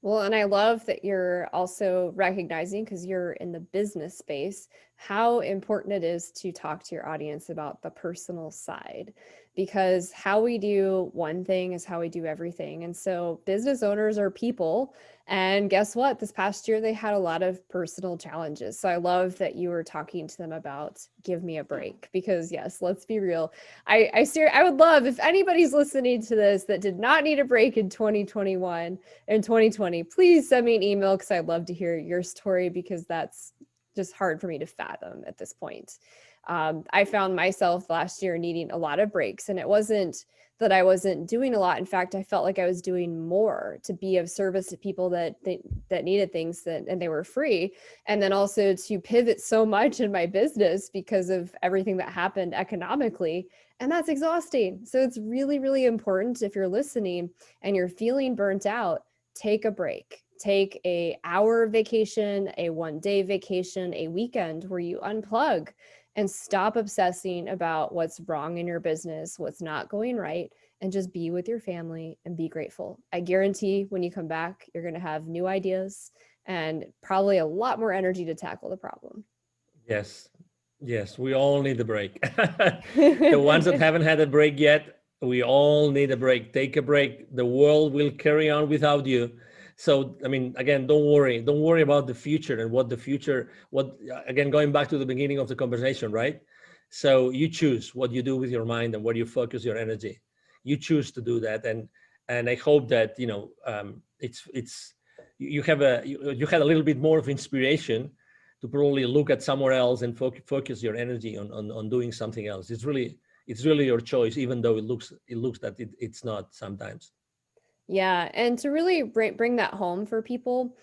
A: Well, and I love that you're also recognizing, because you're in the business space, how important it is to talk to your audience about the personal side, because how we do one thing is how we do everything. And so business owners are people. And guess what? This past year, they had a lot of personal challenges. So I love that you were talking to them about give me a break, because yes, let's be real. I would love if anybody's listening to this that did not need a break in 2021 and 2020, please send me an email, because I'd love to hear your story, because that's just hard for me to fathom at this point. I found myself last year needing a lot of breaks, and it wasn't that I wasn't doing a lot. In fact, I felt like I was doing more to be of service to people that needed things and they were free. And then also to pivot so much in my business because of everything that happened economically. And that's exhausting. So it's really, really important, if you're listening and you're feeling burnt out, take a break. Take an hour vacation, a 1-day vacation, a weekend where you unplug and stop obsessing about what's wrong in your business, what's not going right, and just be with your family and be grateful. I guarantee when you come back, you're going to have new ideas and probably a lot more energy to tackle the problem.
B: Yes, we all need a break. The ones that haven't had a break yet, we all need a break. Take a break. The world will carry on without you. So, I mean, again, don't worry about the future and again, going back to the beginning of the conversation, right? So you choose what you do with your mind and where you focus your energy. You choose to do that. And I hope that, you know, you had a little bit more of inspiration to probably look at somewhere else and focus your energy on doing something else. It's really your choice, even though it looks that it's not sometimes.
A: Yeah. And to really bring that home for people,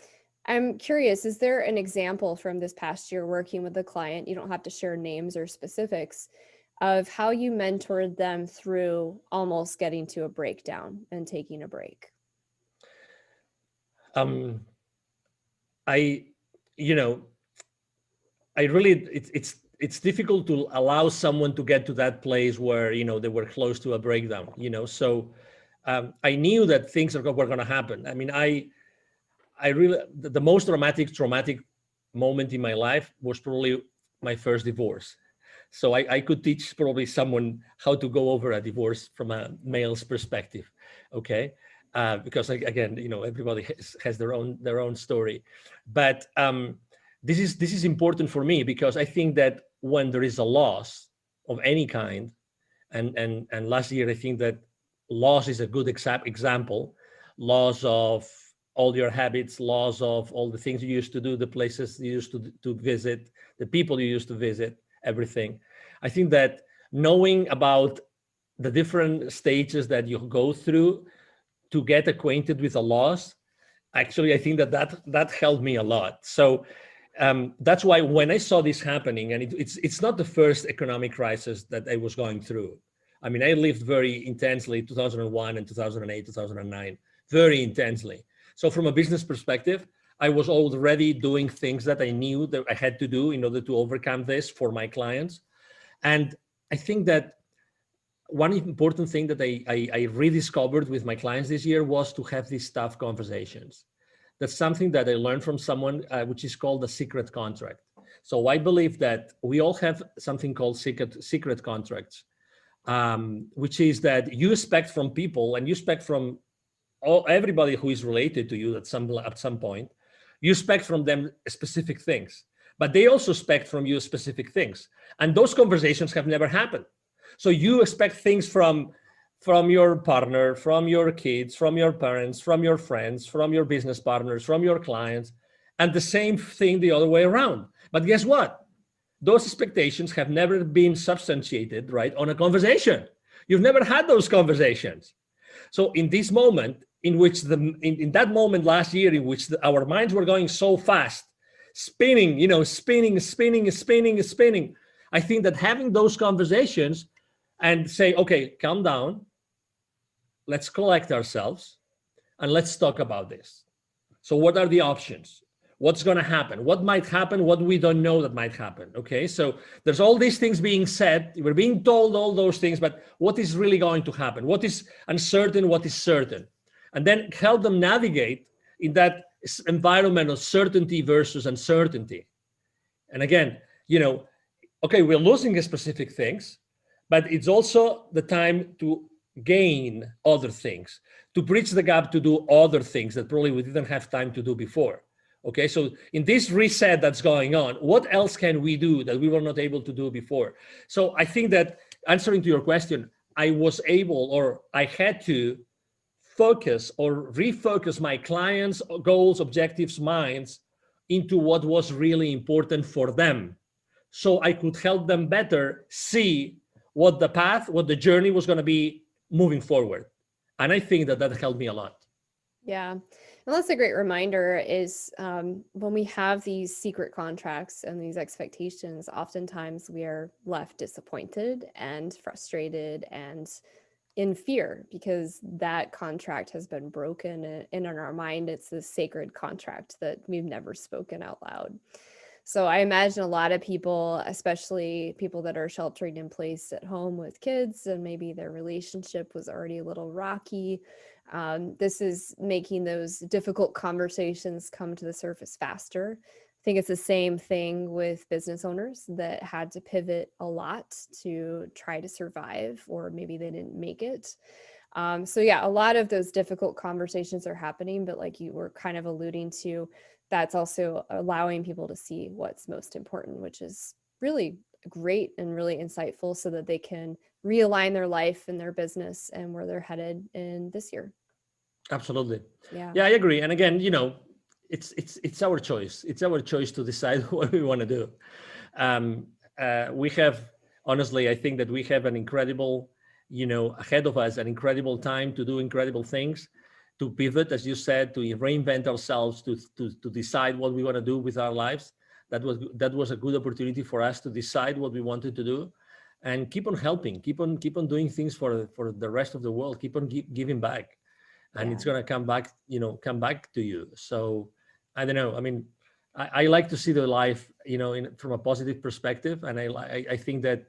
A: I'm curious, is there an example from this past year working with a client, you don't have to share names or specifics, of how you mentored them through almost getting to a breakdown and taking a break? It's difficult to allow someone to get to that place where, you know, they were close to a breakdown, you know, so I knew that things were going to happen. I mean, the most traumatic moment in my life was probably my first divorce. So I could teach probably someone how to go over a divorce from a male's perspective, okay? Because again, you know, everybody has their own story. But this is important for me, because I think that when there is a loss of any kind, and last year I think that loss is a good example. Loss of all your habits, loss of all the things you used to do, the places you used to visit, the people you used to visit, everything. I think that knowing about the different stages that you go through to get acquainted with a loss, actually, I think that helped me a lot. So that's why when I saw this happening, and it's not the first economic crisis that I was going through. I mean, I lived very intensely 2001 and 2008, 2009, very intensely. So from a business perspective, I was already doing things that I knew that I had to do in order to overcome this for my clients. And I think that one important thing that I rediscovered with my clients this year was to have these tough conversations. That's something that I learned from someone, which is called the secret contract. So I believe that we all have something called secret contracts. Which is that you expect from people, and you expect from everybody who is related to you at some point, you expect from them specific things.
B: but they also expect from you specific things. And those conversations have never happened. So you expect things from your partner, from your kids, from your parents, from your friends, from your business partners, from your clients, and the same thing the other way around. But guess what? Those expectations have never been substantiated, right, on a conversation. You've never had those conversations. So in this moment, in which in that moment last year, in which our minds were going so fast, spinning, spinning. I think that having those conversations and say, okay, calm down, let's collect ourselves, and let's talk about this. So what are the options? What's going to happen? What might happen? What we don't know that might happen. Okay, so there's all these things being said. We're being told all those things, but what is really going to happen? What is uncertain? What is certain? And then help them navigate in that environment of certainty versus uncertainty. And again, okay, we're losing specific things, but it's also the time to gain other things, to bridge the gap, to do other things that probably we didn't have time to do before. Okay, so in this reset that's going on, what else can we do that we were not able to do before? So I think that, answering to your question, I was able, or I had to focus or refocus my clients' goals, objectives, minds into what was really important for them, so I could help them better see what the path, what the journey was going to be moving forward. And I think that helped me a lot.
A: Yeah. And that's a great reminder is when we have these secret contracts and these expectations, oftentimes we are left disappointed and frustrated and in fear because that contract has been broken, and in our mind, it's this sacred contract that we've never spoken out loud. So I imagine a lot of people, especially people that are sheltering in place at home with kids, and maybe their relationship was already a little rocky. This is making those difficult conversations come to the surface faster. I think it's the same thing with business owners that had to pivot a lot to try to survive, or maybe they didn't make it. So yeah, a lot of those difficult conversations are happening, but like you were kind of alluding to, that's also allowing people to see what's most important, which is really great and really insightful so that they can realign their life and their business and where they're headed in this year.
B: Absolutely.
A: Yeah,
B: I agree. And again, it's our choice. It's our choice to decide what we want to do. We have, honestly, I think that we have an incredible, ahead of us, an incredible time to do incredible things, to pivot, as you said, to reinvent ourselves, to decide what we want to do with our lives. That was a good opportunity for us to decide what we wanted to do, and keep on helping, keep on doing things for the rest of the world, keep on giving back, and it's going to come back to you. So I don't know. I mean, I like to see the life, from a positive perspective, and I think that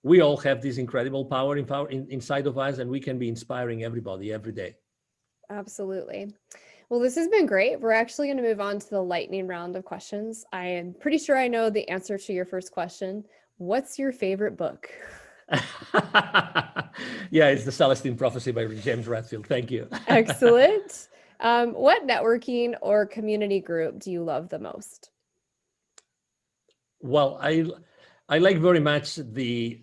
B: we all have this incredible power inside of us, and we can be inspiring everybody every day.
A: Absolutely. Well, this has been great. We're actually going to move on to the lightning round of questions. I am pretty sure I know the answer to your first question. What's your favorite book?
B: Yeah, it's The Celestine Prophecy by James Redfield. Thank you.
A: Excellent. What networking or community group do you love the most?
B: Well, I like very much the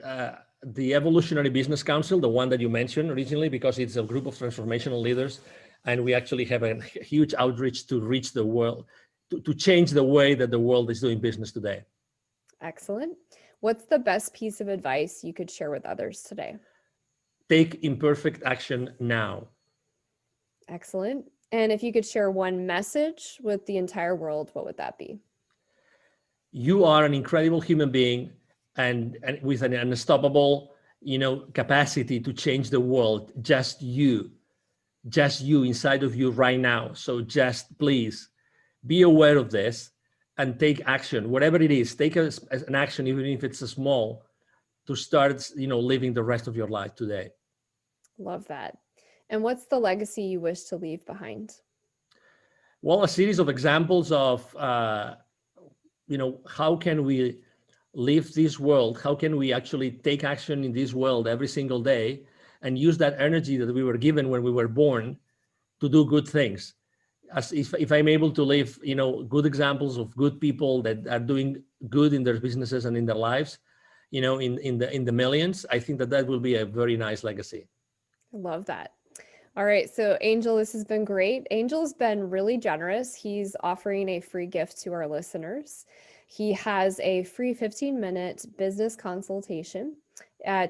B: Evolutionary Business Council, the one that you mentioned originally, because it's a group of transformational leaders, and we actually have a huge outreach to reach the world, to change the way that the world is doing business today.
A: Excellent. What's the best piece of advice you could share with others today?
B: Take imperfect action now.
A: Excellent. And if you could share one message with the entire world, what would that be?
B: You are an incredible human being, and with an unstoppable, capacity to change the world. Just you inside of you right now. So just please be aware of this and take action, whatever it is. Take an action, even if it's a small, to start, living the rest of your life today.
A: Love that. And what's the legacy you wish to leave behind?
B: Well, a series of examples of, how can we live this world? How can we actually take action in this world every single day and use that energy that we were given when we were born to do good things? as if I'm able to leave, good examples of good people that are doing good in their businesses and in their lives, in the millions, I think that will be a very nice legacy.
A: I love that. All right, so Angel, this has been great. Angel's been really generous. He's offering a free gift to our listeners. He has a free 15-minute business consultation.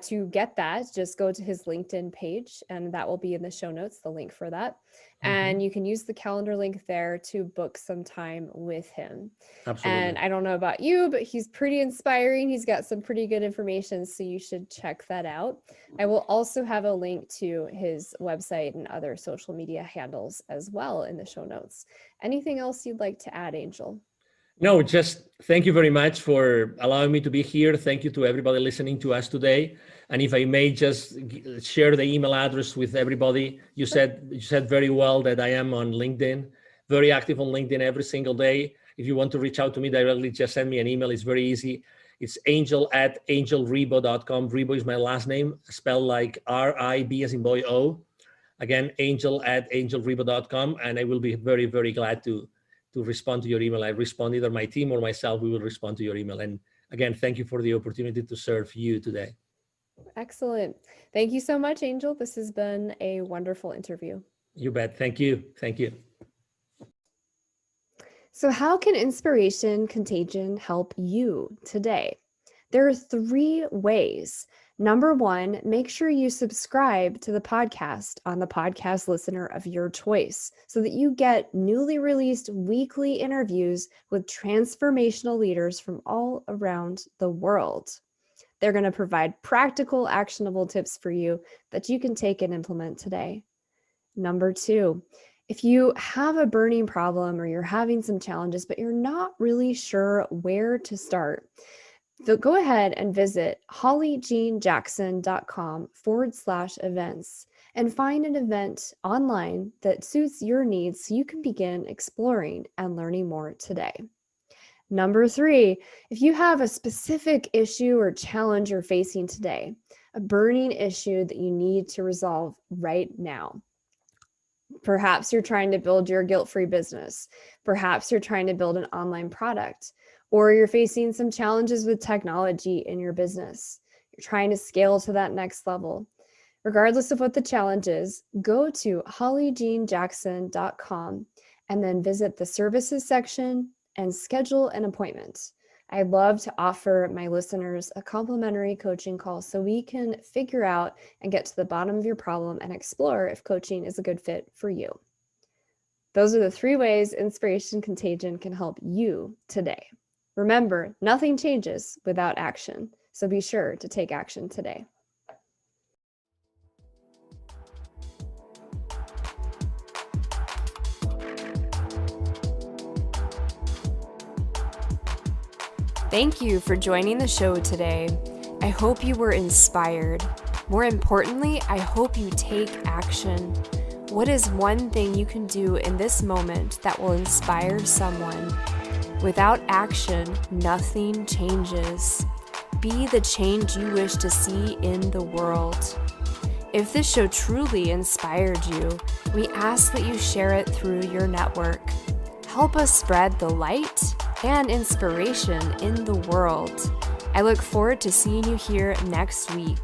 A: To get that, just go to his LinkedIn page, and that will be in the show notes, the link for that. And you can use the calendar link there to book some time with him.
B: Absolutely.
A: And I don't know about you, but he's pretty inspiring. He's got some pretty good information, so you should check that out. I will also have a link to his website and other social media handles as well in the show notes. Anything else you'd like to add, Angel?
B: No, just thank you very much for allowing me to be here. Thank you to everybody listening to us today. And if I may just share the email address with everybody, you said very well that I am on LinkedIn, very active on LinkedIn every single day. If you want to reach out to me directly, just send me an email. It's very easy. It's angel@angelrebo.com. Rebo is my last name, spelled like R-I-B as in boy O. Again, angel@angelrebo.com. And I will be very, very glad to respond to your email. I respond, either my team or myself, we will respond to your email. And again, thank you for the opportunity to serve you today.
A: Excellent. Thank you so much, Angel. This has been a wonderful interview.
B: You bet. Thank you. Thank you.
A: So how can inspiration contagion help you today? There are 3 ways. Number 1, make sure you subscribe to the podcast on the podcast listener of your choice so that you get newly released weekly interviews with transformational leaders from all around the world. They're going to provide practical, actionable tips for you that you can take and implement today. Number 2, if you have a burning problem or you're having some challenges, but you're not really sure where to start, so go ahead and visit hollyjeanjackson.com/events and find an event online that suits your needs so you can begin exploring and learning more today. Number 3, if you have a specific issue or challenge you're facing today, a burning issue that you need to resolve right now. Perhaps you're trying to build your guilt-free business. Perhaps you're trying to build an online product, or you're facing some challenges with technology in your business. You're trying to scale to that next level. Regardless of what the challenge is, go to hollyjeanjackson.com and then visit the services section and schedule an appointment. I'd love to offer my listeners a complimentary coaching call so we can figure out and get to the bottom of your problem and explore if coaching is a good fit for you. Those are the 3 ways Inspiration Contagion can help you today. Remember, nothing changes without action, so be sure to take action today. Thank you for joining the show today. I hope you were inspired. More importantly, I hope you take action. What is one thing you can do in this moment that will inspire someone? Without action, nothing changes. Be the change you wish to see in the world. If this show truly inspired you, we ask that you share it through your network. Help us spread the light and inspiration in the world. I look forward to seeing you here next week.